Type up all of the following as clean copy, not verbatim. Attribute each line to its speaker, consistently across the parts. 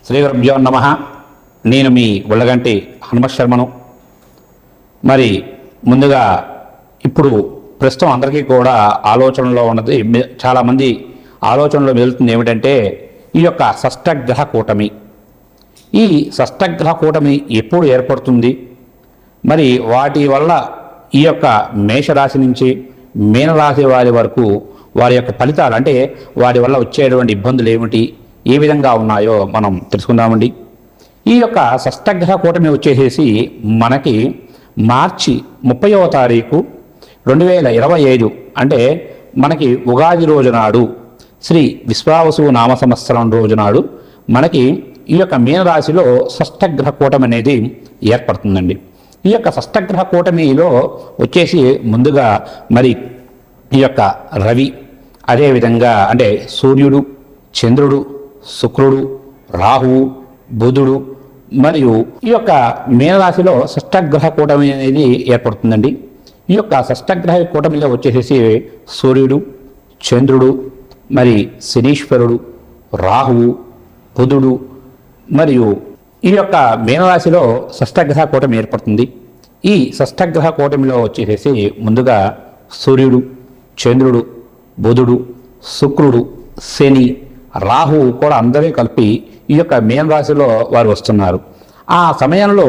Speaker 1: శ్రీ గురుభ్యో నమః. నేను మీ ఉళ్ళగంటి హనుమత్ శర్మను. మరి ముందుగా ఇప్పుడు ప్రస్తుతం అందరికీ కూడా ఆలోచనలో ఉన్నది, చాలామంది ఆలోచనలో మెదులుతుంది ఏమిటంటే ఈ యొక్క షష్టగ్రహ కూటమి. ఈ షష్టగ్రహ కూటమి ఎప్పుడు ఏర్పడుతుంది, మరి వాటి వల్ల ఈ యొక్క మేషరాశి నుంచి మీనరాశి వారి వరకు వారి యొక్క ఫలితాలు, అంటే వాటి వల్ల వచ్చేటువంటి ఇబ్బందులు ఏమిటి, ఏ విధంగా ఉన్నాయో మనం తెలుసుకుందామండి. ఈ యొక్క షష్టగ్రహ కూటమి వచ్చేసేసి మనకి మార్చి 30వ తారీఖు 2025 అంటే మనకి ఉగాది రోజు నాడు, శ్రీ విశ్వావసు నామ సంవత్సరం రోజు నాడు మనకి ఈ యొక్క మీనరాశిలో షష్టగ్రహ కూటమి అనేది ఏర్పడుతుందండి. ఈ యొక్క షష్టగ్రహ కూటమిలో వచ్చేసి ముందుగా మరి ఈ యొక్క రవి, అదేవిధంగా అంటే సూర్యుడు, చంద్రుడు, శుక్రుడు, రాహువు, బుధుడు, మరియు ఈ యొక్క మీనరాశిలో షష్టగ్రహ కూటమి అనేది ఏర్పడుతుందండి. ఈ యొక్క షష్టగ్రహ కూటమిలో వచ్చేసేసి సూర్యుడు, చంద్రుడు, మరి శనీశ్వరుడు, రాహువు, బుధుడు, మరియు ఈ యొక్క మీనరాశిలో షష్టగ్రహ కూటమి ఏర్పడుతుంది. ఈ షష్టగ్రహ కూటమిలో వచ్చేసేసి ముందుగా సూర్యుడు, చంద్రుడు, బుధుడు, శుక్రుడు, శని, రాహువు కూడా అందరూ కలిపి ఈ యొక్క మీనరాశిలో వారు వస్తున్నారు. ఆ సమయంలో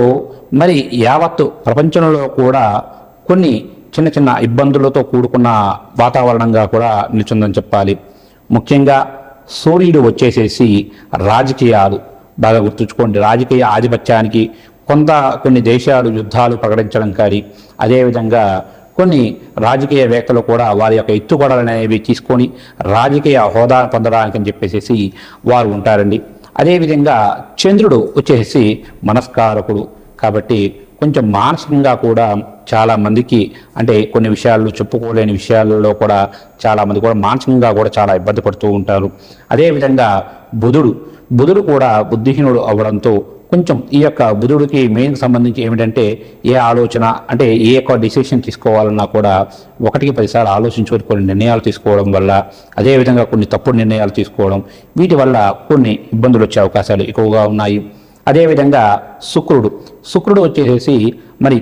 Speaker 1: మరి యావత్తు ప్రపంచంలో కూడా కొన్ని చిన్న చిన్న ఇబ్బందులతో కూడుకున్న వాతావరణంగా కూడా నిలిచిందని చెప్పాలి. ముఖ్యంగా సూర్యుడు వచ్చేసేసి రాజకీయాలు, బాగా గుర్తుంచుకోండి, రాజకీయ ఆధిపత్యానికి కొన్ని దేశాలు యుద్ధాలు ప్రకటించడం కానీ, అదేవిధంగా కొన్ని రాజకీయవేత్తలు కూడా వారి యొక్క ఎత్తుగడలు అనేవి తీసుకొని రాజకీయ హోదా పొందడానికి అని చెప్పేసి వారు ఉంటారండి. అదేవిధంగా చంద్రుడు వచ్చేసి మనస్కారకుడు కాబట్టి కొంచెం మానసికంగా కూడా చాలామందికి, అంటే కొన్ని విషయాలు చెప్పుకోలేని విషయాలలో కూడా చాలామంది కూడా మానసికంగా కూడా చాలా ఇబ్బంది పడుతూ ఉంటారు. అదేవిధంగా బుధుడు కూడా బుద్ధిహీనుడు అవ్వడంతో కొంచెం ఈ యొక్క బుధుడికి మెయిన్కి సంబంధించి ఏమిటంటే ఏ ఆలోచన, అంటే ఏ యొక్క డిసిషన్ తీసుకోవాలన్నా కూడా 1కి 10 సార్లు ఆలోచించుకొని కొన్ని నిర్ణయాలు తీసుకోవడం వల్ల, అదేవిధంగా కొన్ని తప్పుడు నిర్ణయాలు తీసుకోవడం, వీటి వల్ల కొన్ని ఇబ్బందులు వచ్చే అవకాశాలు ఎక్కువగా ఉన్నాయి. అదేవిధంగా శుక్రుడు వచ్చేసి మరి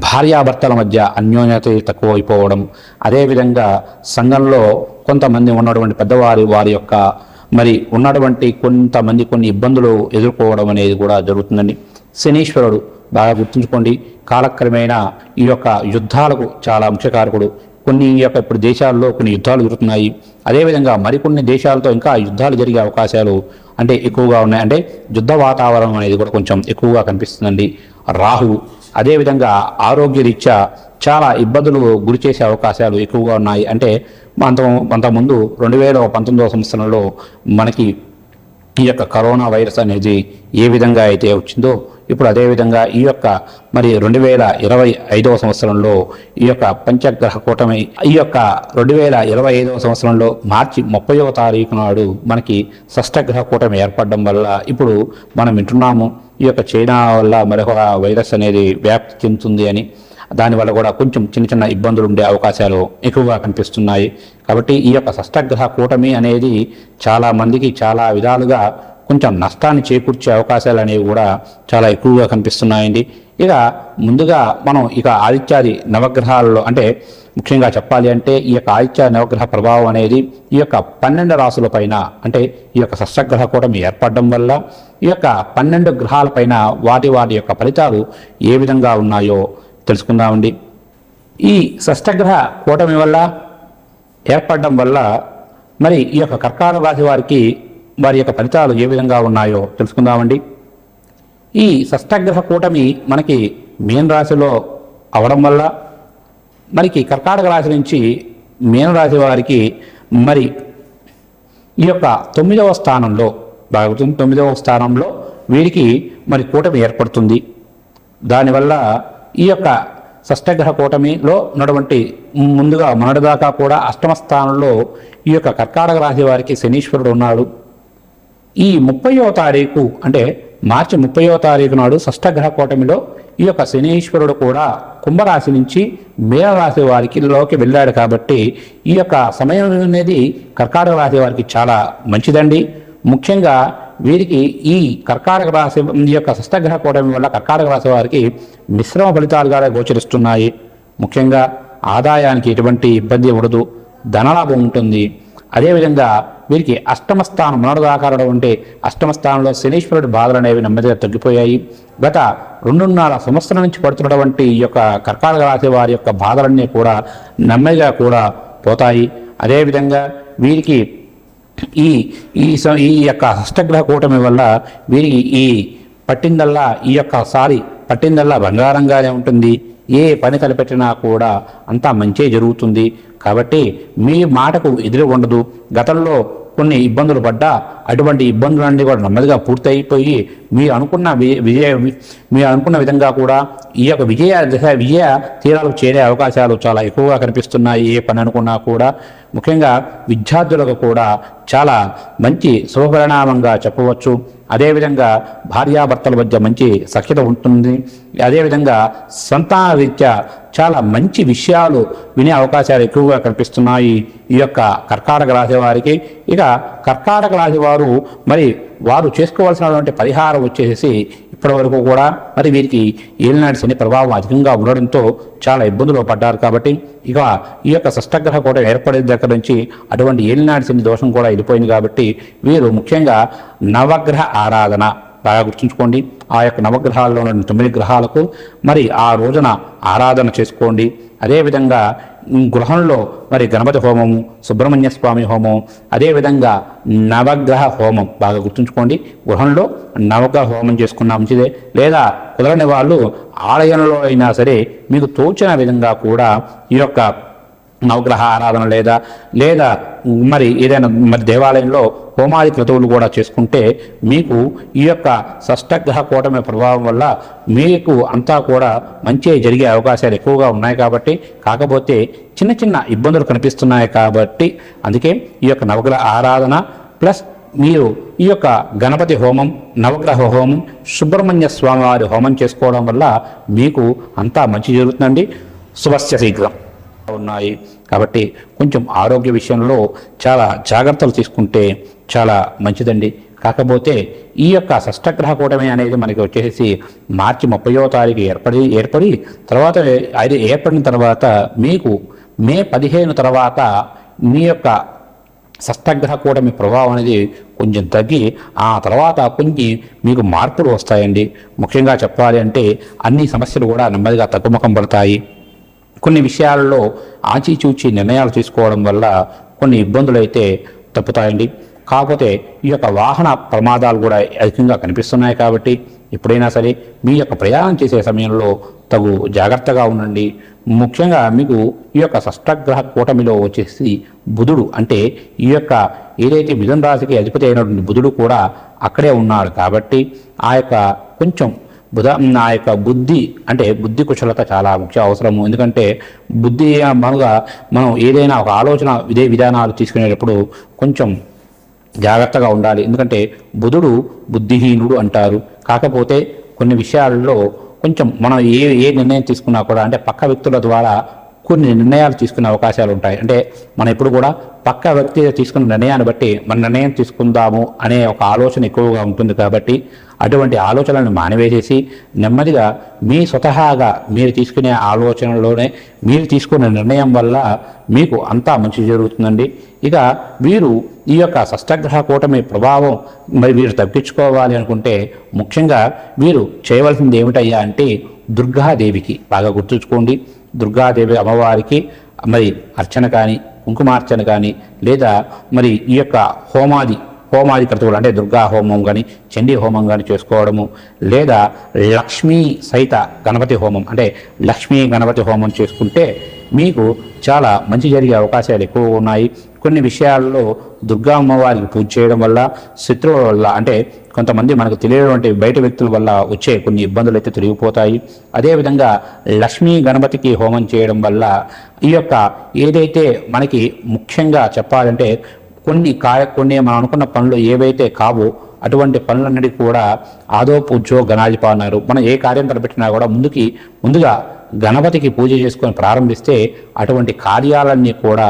Speaker 1: భార్యాభర్తల మధ్య అన్యోన్యత తక్కువ అయిపోవడం, అదేవిధంగా సంఘంలో కొంతమంది ఉన్నటువంటి వారి యొక్క మరి ఉన్నటువంటి కొంతమంది కొన్ని ఇబ్బందులు ఎదుర్కోవడం అనేది కూడా జరుగుతుందండి. శనీశ్వరుడు బాగా గుర్తుంచుకోండి, కాలక్రమేణా ఈ యొక్క యుద్ధాలకు చాలా ముఖ్యకారకుడు. ఇప్పుడు దేశాల్లో కొన్ని యుద్ధాలు జరుగుతున్నాయి. అదేవిధంగా మరికొన్ని దేశాలతో ఇంకా యుద్ధాలు జరిగే అవకాశాలు అంటే ఎక్కువగా ఉన్నాయి. అంటే యుద్ధ వాతావరణం అనేది కూడా కొంచెం ఎక్కువగా కనిపిస్తుందండి. రాహువు అదేవిధంగా ఆరోగ్య రీత్యా చాలా ఇబ్బందులు గురి చేసే అవకాశాలు ఎక్కువగా ఉన్నాయి. అంటే అంతకుముందు 2019వ సంవత్సరంలో మనకి ఈ యొక్క కరోనా వైరస్ అనేది ఏ విధంగా అయితే వచ్చిందో, ఇప్పుడు అదేవిధంగా ఈ యొక్క మరి 2025వ సంవత్సరంలో ఈ యొక్క పంచగ్రహ కూటమి, ఈ యొక్క 2025వ సంవత్సరంలో మార్చి 30వ తారీఖు నాడు మనకి షష్టగ్రహ కూటమి ఏర్పడడం వల్ల ఇప్పుడు మనం వింటున్నాము ఈ యొక్క చైనా వల్ల మరొక వైరస్ అనేది వ్యాప్తి చెందుతుంది అని. దానివల్ల కూడా కొంచెం చిన్న చిన్న ఇబ్బందులు ఉండే అవకాశాలు ఎక్కువగా కనిపిస్తున్నాయి. కాబట్టి ఈ యొక్క షష్టగ్రహ కూటమి అనేది చాలామందికి చాలా విధాలుగా కొంచెం నష్టాన్ని చేకూర్చే అవకాశాలు అనేవి కూడా చాలా ఎక్కువగా కనిపిస్తున్నాయండి. ఇక ముందుగా మనం ఆదిత్యాది నవగ్రహాలలో, అంటే ముఖ్యంగా చెప్పాలి అంటే ఈ యొక్క ఆదిత్య నవగ్రహ ప్రభావం అనేది ఈ యొక్క 12 రాశుల పైన, అంటే ఈ యొక్క షష్టగ్రహ కూటమి ఏర్పడడం వల్ల ఈ యొక్క 12 గ్రహాలపైన వాటి యొక్క ఫలితాలు ఏ విధంగా ఉన్నాయో తెలుసుకుందామండి. ఈ షష్టగ్రహ కూటమి వల్ల ఏర్పడడం వల్ల మరి ఈ యొక్క కర్కాటక రాశి వారి యొక్క ఫలితాలు ఏ విధంగా ఉన్నాయో తెలుసుకుందామండి. ఈ షష్టగ్రహ కూటమి మనకి మీనరాశిలో అవడం వల్ల మనకి కర్కాటక రాశి నుంచి మీనరాశి వారికి మరి ఈ యొక్క 9వ స్థానంలో, 9వ స్థానంలో వీరికి మరి కూటమి ఏర్పడుతుంది. దానివల్ల ఈ యొక్క షష్టగ్రహ కూటమిలో ఉన్నటువంటి ముందుగా మొన్నటిదాకా కూడా 8వ స్థానంలో ఈ యొక్క కర్కాటక రాశి వారికి శనీశ్వరుడు ఉన్నాడు. ఈ 30వ తారీఖు, అంటే మార్చి 30వ తారీఖు నాడు షష్టగ్రహ కూటమిలో ఈ యొక్క శనీశ్వరుడు కూడా కుంభరాశి నుంచి మీనరాశి వారికిలోకి వెళ్ళాడు. కాబట్టి ఈ యొక్క సమయం అనేది కర్కాటక రాశి వారికి చాలా మంచిదండి. ముఖ్యంగా వీరికి ఈ కర్కాటక రాశి ఈ యొక్క షష్టగ్రహ కూటమి వల్ల కర్కాటక రాశి వారికి మిశ్రమ ఫలితాలుగా గోచరిస్తున్నాయి. ముఖ్యంగా ఆదాయానికి ఎటువంటి ఇబ్బంది ఉండదు, ధనలాభం ఉంటుంది. అదేవిధంగా వీరికి అష్టమ స్థానం మనోదాకారం ఉంటే అష్టమ స్థానంలో శనీశ్వరుడి బాధలు అనేవి నెమ్మదిగా తగ్గిపోయాయి. గత 2.5 సంవత్సరాల నుంచి పడుతున్నటువంటి ఈ యొక్క కర్కాటక రాశి వారి యొక్క బాధలన్నీ కూడా నెమ్మదిగా కూడా పోతాయి. అదేవిధంగా వీరికి ఈ ఈ ఈ యొక్క అష్టగ్రహ కూటమి వల్ల వీరికి ఈ పట్టిందల్లా ఈ యొక్క సారి పట్టిందల్లా బంగారంగానే ఉంటుంది. ఏ పని తలపెట్టినా కూడా అంతా మంచే జరుగుతుంది. కాబట్టి మీ మాటకు ఎదురు ఉండదు. గతంలో కొన్ని ఇబ్బందులు పడ్డా అటువంటి ఇబ్బందులన్నీ కూడా నెమ్మదిగా పూర్తయిపోయి మీరు అనుకున్న విధంగా కూడా ఈ యొక్క విజయ తీరాలకు చేరే అవకాశాలు చాలా ఎక్కువగా కనిపిస్తున్నాయి. ఏ పని అనుకున్నా కూడా ముఖ్యంగా విద్యార్థులకు కూడా చాలా మంచి శుభపరిణామంగా చెప్పవచ్చు. అదేవిధంగా భార్యాభర్తల మధ్య మంచి సఖ్యత ఉంటుంది. అదేవిధంగా సంతాన రీత్యా చాలా మంచి విషయాలు వినే అవకాశాలు ఎక్కువగా కనిపిస్తున్నాయి ఈ యొక్క కర్కాటక రాశి వారికి. ఇక కర్కాటక రాశి వారు వారు చేసుకోవాల్సినటువంటి పరిహారం వచ్చేసి ఇప్పటి వరకు కూడా వీరికి ఏలినాటి శని ప్రభావం అధికంగా ఉండడంతో చాలా ఇబ్బందులు పడ్డారు. కాబట్టి ఇక ఈ యొక్క షష్టగ్రహ కూటమి ఏర్పడిన దగ్గర నుంచి అటువంటి ఏలినాటి శని దోషం కూడా వెళ్ళిపోయింది. కాబట్టి వీరు ముఖ్యంగా నవగ్రహ ఆరాధన బాగా గుర్తుంచుకోండి. ఆ యొక్క నవగ్రహాల్లో ఉన్న 9 గ్రహాలకు ఆ రోజున ఆరాధన చేసుకోండి. అదేవిధంగా గృహంలో గణపతి హోమము, సుబ్రహ్మణ్య స్వామి హోమం, అదేవిధంగా నవగ్రహ హోమం బాగా గుర్తుంచుకోండి. గృహంలో నవగ్రహ హోమం చేసుకున్నా మంచిదే. లేదా కుదరని వాళ్ళు ఆలయంలో అయినా సరే మీకు తోచిన విధంగా కూడా ఈ యొక్క నవగ్రహ ఆరాధన లేదా ఏదైనా దేవాలయంలో హోమాది క్రతువులు కూడా చేసుకుంటే మీకు ఈ యొక్క షష్టగ్రహ కూటమి ప్రభావం వల్ల మీకు అంతా కూడా మంచి జరిగే అవకాశాలు ఎక్కువగా ఉన్నాయి. కాబట్టి కాకపోతే చిన్న చిన్న ఇబ్బందులు కనిపిస్తున్నాయి. కాబట్టి అందుకే ఈ యొక్క నవగ్రహ ఆరాధన ప్లస్ మీరు ఈ యొక్క గణపతి హోమం, నవగ్రహ హోమం, సుబ్రహ్మణ్య స్వామి వారి హోమం చేసుకోవడం వల్ల మీకు అంతా మంచి జరుగుతుందండి. శుభస్య శీఘ్రం ఉన్నాయి. కాబట్టి కొంచెం ఆరోగ్య విషయంలో చాలా జాగ్రత్తలు తీసుకుంటే చాలా మంచిదండి. కాకపోతే ఈ యొక్క షష్టగ్రహ కూటమి అనేది మనకి వచ్చేసి మార్చి 30వ తారీఖు ఏర్పడి తర్వాత ఏర్పడిన తర్వాత మీకు మే 15 తర్వాత మీ యొక్క షష్టగ్రహ కూటమి ప్రభావం అనేది కొంచెం తగ్గి ఆ తర్వాత కొన్ని మీకు మార్పులు వస్తాయండి. ముఖ్యంగా చెప్పాలి అంటే అన్ని సమస్యలు కూడా నెమ్మదిగా తగ్గుముఖం పడతాయి. కొన్ని విషయాల్లో ఆచిచూచి నిర్ణయాలు తీసుకోవడం వల్ల కొన్ని ఇబ్బందులు అయితే తప్పుతాయండి. కాకపోతే ఈ యొక్క వాహన ప్రమాదాలు కూడా అధికంగా కనిపిస్తున్నాయి. కాబట్టి ఎప్పుడైనా సరే మీ యొక్క ప్రయాణం చేసే సమయంలో తగు జాగ్రత్తగా ఉండండి. ముఖ్యంగా మీకు ఈ యొక్క షష్టగ్రహ కూటమిలో వచ్చేసి బుధుడు అంటే ఈ యొక్క ఏదైతే మిథున రాశికి అధిపతి అయినటువంటి బుధుడు కూడా అక్కడే ఉన్నాడు. కాబట్టి ఆ యొక్క కొంచెం ఆ యొక్క బుద్ధి కుశలత చాలా ముఖ్య అవసరము. ఎందుకంటే బుద్ధి మనం ఏదైనా ఒక ఆలోచన విధానాలు తీసుకునేటప్పుడు కొంచెం జాగ్రత్తగా ఉండాలి. ఎందుకంటే బుధుడు బుద్ధిహీనుడు అంటారు. కాకపోతే కొన్ని విషయాల్లో కొంచెం మనం ఏ నిర్ణయం తీసుకున్నా కూడా అంటే పక్క వ్యక్తుల ద్వారా కొన్ని నిర్ణయాలు తీసుకునే అవకాశాలు ఉంటాయి. అంటే మనం ఎప్పుడు కూడా పక్క వ్యక్తి తీసుకున్న నిర్ణయాన్ని బట్టి మన నిర్ణయం తీసుకుందాము అనే ఒక ఆలోచన ఎక్కువగా ఉంటుంది. కాబట్టి అటువంటి ఆలోచనలను మానివేసేసి నెమ్మదిగా మీ స్వతహాగా మీరు తీసుకునే ఆలోచనలోనే మీరు తీసుకునే నిర్ణయం వల్ల మీకు అంతా మంచి జరుగుతుందండి. ఇక వీరు ఈ యొక్క షష్టగ్రహ కూటమి ప్రభావం వీరు తగ్గించుకోవాలి అనుకుంటే ముఖ్యంగా వీరు చేయవలసింది ఏమిటయ్యా అంటే దుర్గాదేవికి బాగా గుర్తుంచుకోండి. దుర్గాదేవి అమ్మవారికి అర్చన కానీ కుంకుమార్చన కానీ లేదా ఈ యొక్క హోమాది క్రతువులు అంటే దుర్గా హోమం కానీ చండీ హోమం కానీ చేసుకోవడము, లేదా లక్ష్మీ సహిత గణపతి హోమం అంటే లక్ష్మీ గణపతి హోమం చేసుకుంటే మీకు చాలా మంచి జరిగే అవకాశాలు ఎక్కువ ఉన్నాయి. కొన్ని విషయాల్లో దుర్గా అమ్మవారికి పూజ చేయడం వల్ల శత్రువుల వల్ల అంటే కొంతమంది మనకు తెలియనటువంటి బయట వ్యక్తుల వల్ల వచ్చే కొన్ని ఇబ్బందులు అయితే తిరిగిపోతాయి. అదేవిధంగా లక్ష్మీ గణపతికి హోమం చేయడం వల్ల ఈ యొక్క ఏదైతే మనకి ముఖ్యంగా చెప్పాలంటే కొన్ని మనం అనుకున్న పనులు ఏవైతే కావో అటువంటి పనులన్నిటికీ కూడా ఆదో పూజో గణాధిప అన్నారు. మనం ఏ కార్యం తలపెట్టినా కూడా ముందుగా గణపతికి పూజ చేసుకొని ప్రారంభిస్తే అటువంటి కార్యాలన్నీ కూడా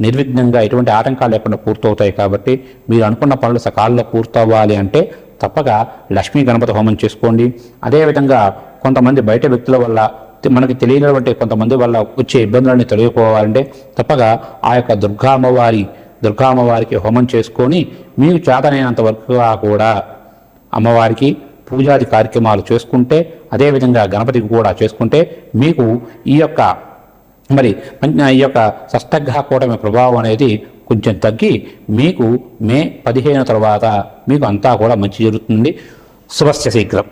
Speaker 1: నిర్విఘ్నంగా ఎటువంటి ఆటంకాలు లేకుండా పూర్తవుతాయి. కాబట్టి మీరు అనుకున్న పనులు సకాలంలో పూర్తవ్వాలి అంటే తప్పక లక్ష్మీ గణపతి హోమం చేసుకోండి. అదేవిధంగా కొంతమంది బయట వ్యక్తుల వల్ల మనకి తెలియనటువంటి కొంతమంది వల్ల వచ్చే ఇబ్బందులన్నీ తొలగిపోవాలంటే తప్పగా ఆ యొక్క దుర్గామ్మవారికి హోమం చేసుకొని మీకు చేతనైనంత వరకుగా కూడా అమ్మవారికి పూజాది కార్యక్రమాలు చేసుకుంటే, అదేవిధంగా గణపతికి కూడా చేసుకుంటే మీకు ఈ యొక్క షష్టగ్రహ కూటమి ప్రభావం అనేది కొంచెం తగ్గి మీకు మే 15 తర్వాత మీకు అంతా కూడా మంచి జరుగుతుంది. శుభస్య శీఘ్రం.